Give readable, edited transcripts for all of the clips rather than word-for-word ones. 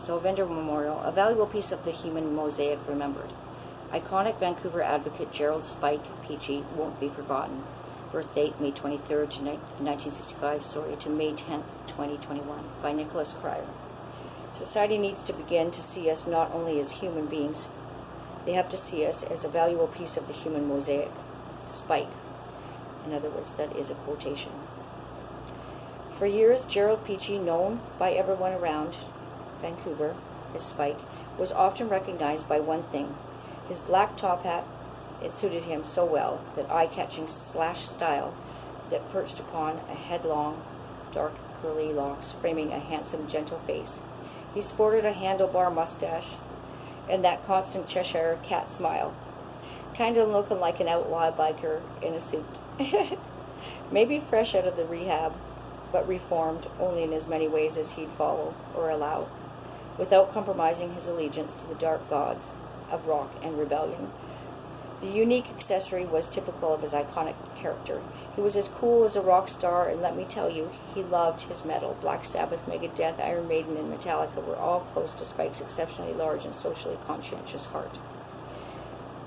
Sylvander Memorial, a valuable piece of the human mosaic remembered. Iconic Vancouver advocate Gerald Spike Peachy won't be forgotten. Birth date May 23rd to 1965, to May 10th, 2021, by Nicholas Crier. Society needs to begin to see us not only as human beings, they have to see us as a valuable piece of the human mosaic. Spike. In other words, that is a quotation. For years, Gerald Peachy, known by everyone around Vancouver as Spike, was often recognized by one thing: his black top hat. It suited him so well, that eye-catching slash style that perched upon a headlong, dark curly locks, framing a handsome, gentle face. He sported a handlebar mustache and that constant Cheshire cat smile, kind of looking like an outlaw biker in a suit. Maybe fresh out of the rehab, but reformed only in as many ways as he'd follow or allow, without compromising his allegiance to the dark gods of rock and rebellion. The unique accessory was typical of his iconic character. He was as cool as a rock star, and let me tell you, he loved his metal. Black Sabbath, Megadeth, Iron Maiden, and Metallica were all close to Spike's exceptionally large and socially conscientious heart.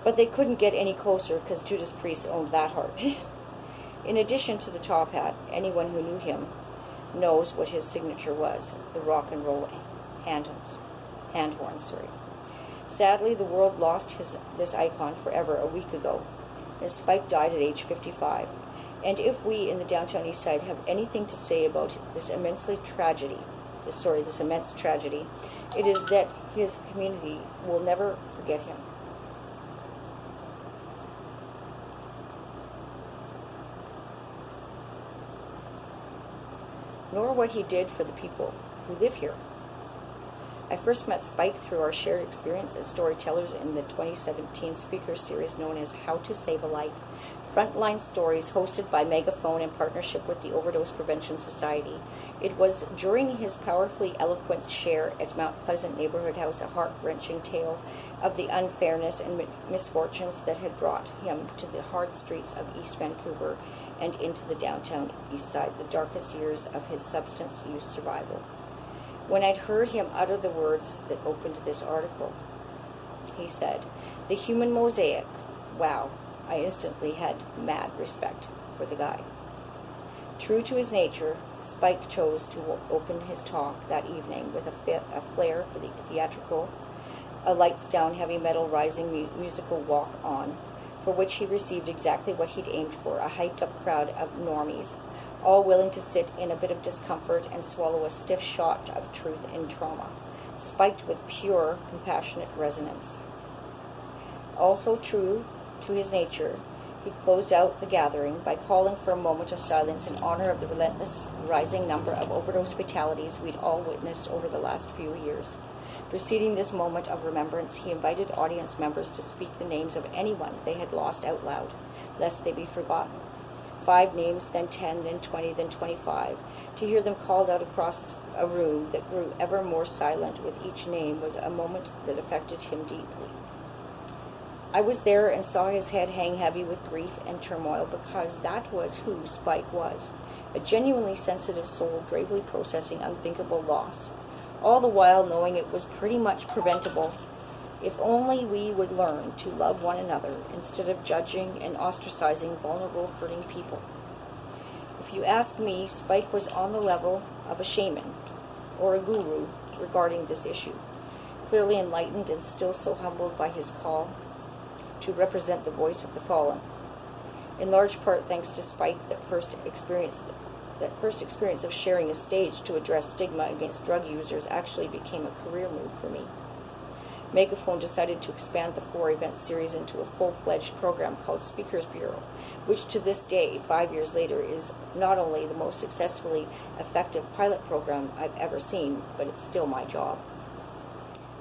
But they couldn't get any closer because Judas Priest owned that heart. In addition to the top hat, anyone who knew him knows what his signature was: the rock and roll hand horns. Sadly, the world lost this icon forever a week ago, and Spike died at age 55. And if we in the downtown east side have anything to say about this immense tragedy, it is that his community will never forget him. Nor what he did for the people who live here. I first met Spike through our shared experience as storytellers in the 2017 speaker series known as How to Save a Life, Frontline Stories, hosted by Megaphone in partnership with the Overdose Prevention Society. It was during his powerfully eloquent share at Mount Pleasant Neighborhood House a heart-wrenching tale of the unfairness and misfortunes that had brought him to the hard streets of East Vancouver and into the downtown east side, the darkest years of his substance use survival. When I'd heard him utter the words that opened this article, he said, "The human mosaic." Wow, I instantly had mad respect for the guy. True to his nature, Spike chose to open his talk that evening with a flair for the theatrical, a lights-down heavy metal rising musical walk-on, for which he received exactly what he'd aimed for: a hyped-up crowd of normies, all willing to sit in a bit of discomfort and swallow a stiff shot of truth and trauma, spiked with pure, compassionate resonance. Also true to his nature, he closed out the gathering by calling for a moment of silence in honor of the relentless rising number of overdose fatalities we'd all witnessed over the last few years. Preceding this moment of remembrance, he invited audience members to speak the names of anyone they had lost out loud, lest they be forgotten. 5 names, then 10, then 20, then 25. To hear them called out across a room that grew ever more silent with each name was a moment that affected him deeply. I was there and saw his head hang heavy with grief and turmoil, because that was who Spike was, a genuinely sensitive soul bravely processing unthinkable loss, all the while knowing it was pretty much preventable if only we would learn to love one another instead of judging and ostracizing vulnerable, hurting people. If you ask me, Spike was on the level of a shaman or a guru regarding this issue, clearly enlightened and still so humbled by his call to represent the voice of the fallen. In large part thanks to Spike, that first experience of sharing a stage to address stigma against drug users actually became a career move for me. Megaphone decided to expand the 4-event series into a full-fledged program called Speakers Bureau, which to this day, 5 years later, is not only the most successfully effective pilot program I've ever seen, but it's still my job.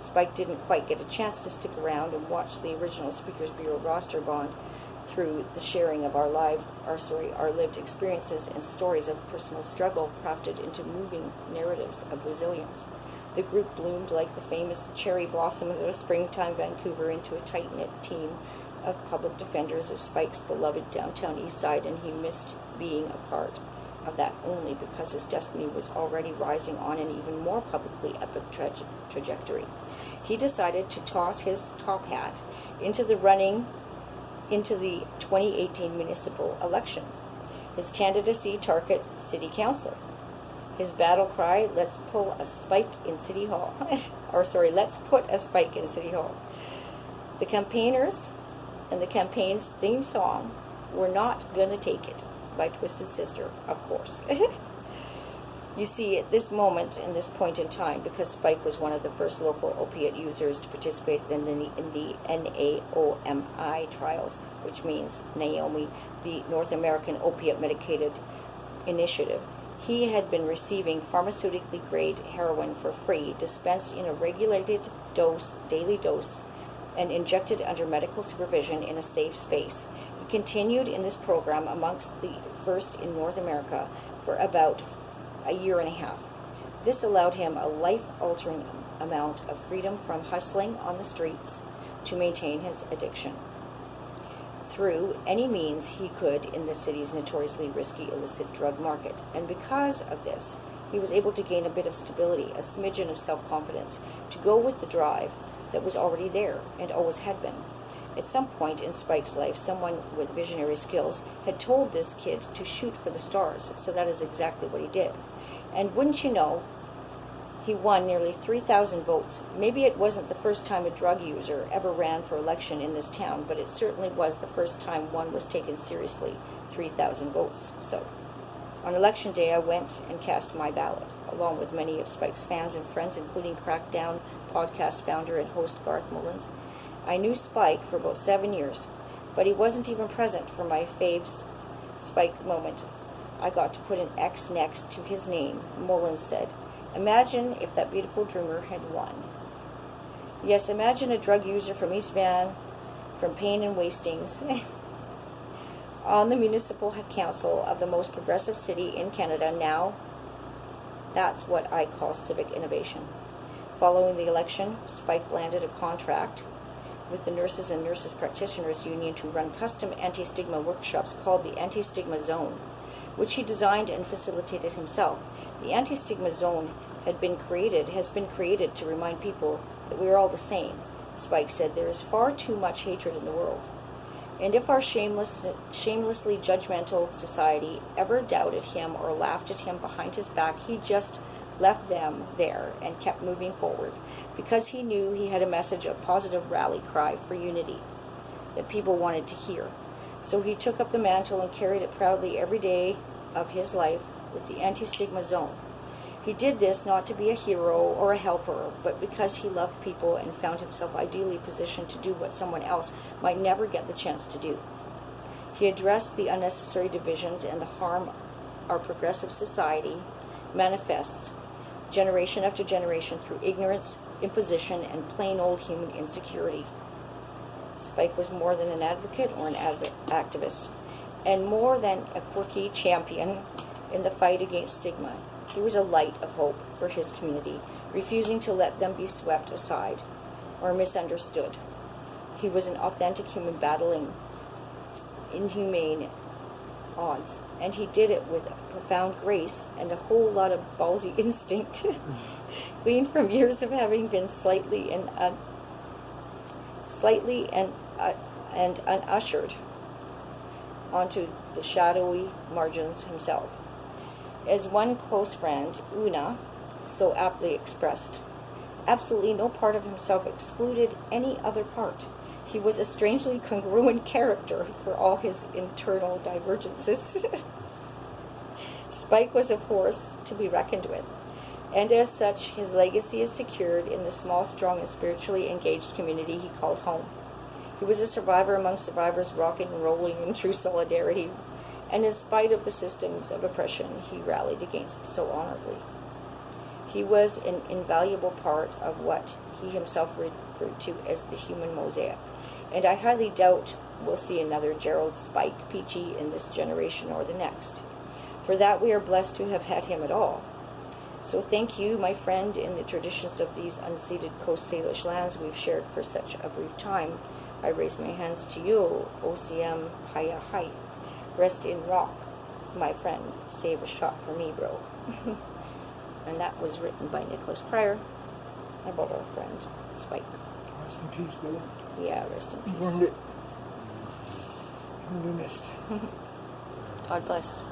Spike didn't quite get a chance to stick around and watch the original Speakers Bureau roster bond through the sharing of our lived experiences and stories of personal struggle crafted into moving narratives of resilience. The group bloomed like the famous cherry blossoms of springtime Vancouver into a tight-knit team of public defenders of Spike's beloved downtown east side, and he missed being a part of that only because his destiny was already rising on an even more publicly epic trajectory. He decided to toss his top hat into the running into the 2018 municipal election. His candidacy targeted city councilor. His battle cry, let's pull a spike in City Hall. Let's put a spike in City Hall. The campaigners and the campaign's theme song were not gonna take it by Twisted Sister, of course. You see, at this moment, in this point in time, because Spike was one of the first local opiate users to participate in the NAOMI trials, which means Naomi, the North American Opiate Medicated Initiative, he had been receiving pharmaceutically grade heroin for free, dispensed in a regulated dose, daily dose, and injected under medical supervision in a safe space. He continued in this program amongst the first in North America for about a year and a half. This allowed him a life-altering amount of freedom from hustling on the streets to maintain his addiction through any means he could in the city's notoriously risky illicit drug market. And because of this, he was able to gain a bit of stability, a smidgen of self-confidence, to go with the drive that was already there and always had been. At some point in Spike's life, someone with visionary skills had told this kid to shoot for the stars, so that is exactly what he did. And wouldn't you know, he won nearly 3,000 votes. Maybe it wasn't the first time a drug user ever ran for election in this town, but it certainly was the first time one was taken seriously, 3,000 votes. So, on election day, I went and cast my ballot, along with many of Spike's fans and friends, including Crackdown podcast founder and host Garth Mullins. I knew Spike for about 7 years, but he wasn't even present for my faves Spike moment. I got to put an X next to his name, Mullins said. Imagine if that beautiful dreamer had won. Yes, imagine a drug user from East Van, from Payne and Wastings, on the municipal council of the most progressive city in Canada. Now, that's what I call civic innovation. Following the election, Spike landed a contract with the Nurses and Nurses Practitioners Union to run custom anti-stigma workshops called the Anti-Stigma Zone, which he designed and facilitated himself. The Anti-Stigma Zone has been created to remind people that we are all the same. Spike said, there is far too much hatred in the world. And if our shamelessly judgmental society ever doubted him or laughed at him behind his back, he just left them there and kept moving forward, because he knew he had a message, a positive rally cry for unity that people wanted to hear. So he took up the mantle and carried it proudly every day of his life with the Anti-Stigma Zone. He did this not to be a hero or a helper, but because he loved people and found himself ideally positioned to do what someone else might never get the chance to do. He addressed the unnecessary divisions and the harm our progressive society manifests generation after generation through ignorance, imposition, and plain old human insecurity. Spike was more than an advocate or an activist, and more than a quirky champion in the fight against stigma. He was a light of hope for his community, refusing to let them be swept aside or misunderstood. He was an authentic human battling inhumane odds, and he did it with profound grace and a whole lot of ballsy instinct, gleaned from years of having been slightly and unushered onto the shadowy margins himself. As one close friend, Una, so aptly expressed, absolutely no part of himself excluded any other part. He was a strangely congruent character for all his internal divergences. Spike was a force to be reckoned with, and as such, his legacy is secured in the small, strong, and spiritually engaged community he called home. He was a survivor among survivors, rocking and rolling in true solidarity, and in spite of the systems of oppression he rallied against so honorably. He was an invaluable part of what he himself referred to as the human mosaic, and I highly doubt we'll see another Gerald Spike Peachy in this generation or the next. For that we are blessed to have had him at all. So thank you, my friend, in the traditions of these unceded Coast Salish lands we've shared for such a brief time. I raise my hands to you, OCM Haya Hai. Rest in rock, my friend, save a shot for me, bro. And that was written by Nicholas Crier about our friend Spike. Rest in peace, brother. Yeah, rest in You've peace. earned it. You'll be missed. God bless.